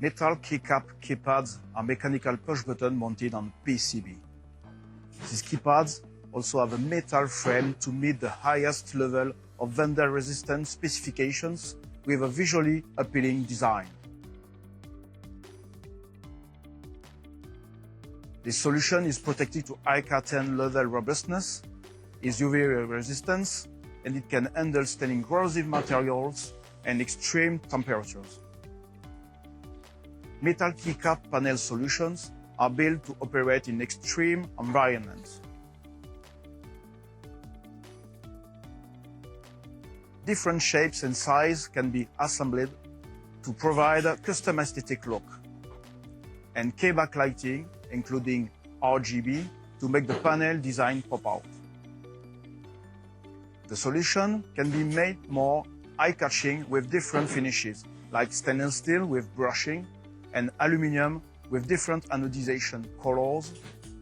Metal keycap keypads are mechanical push button mounted on PCB. These keypads also have a metal frame to meet the highest level of vendor resistance specifications with a visually appealing design. This solution is protected to ICAR 10 level robustness, is UV resistance, and it can handle staining corrosive materials and extreme temperatures. Metal keycap panel solutions are built to operate in extreme environments. Different shapes and sizes can be assembled to provide a custom aesthetic look, and K-back lighting, including RGB, to make the panel design pop out. The solution can be made more eye-catching with different finishes, like stainless steel with brushing, and aluminum with different anodization colors,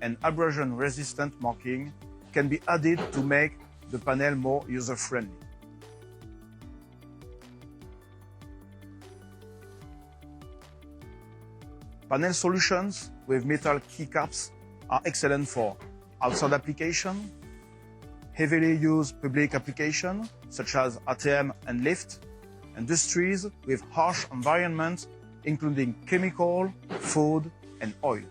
and abrasion-resistant marking can be added to make the panel more user-friendly. Panel solutions with metal keycaps are excellent for outside application, heavily used public application such as ATM and lift, industries with harsh environments including chemical, food, and oil.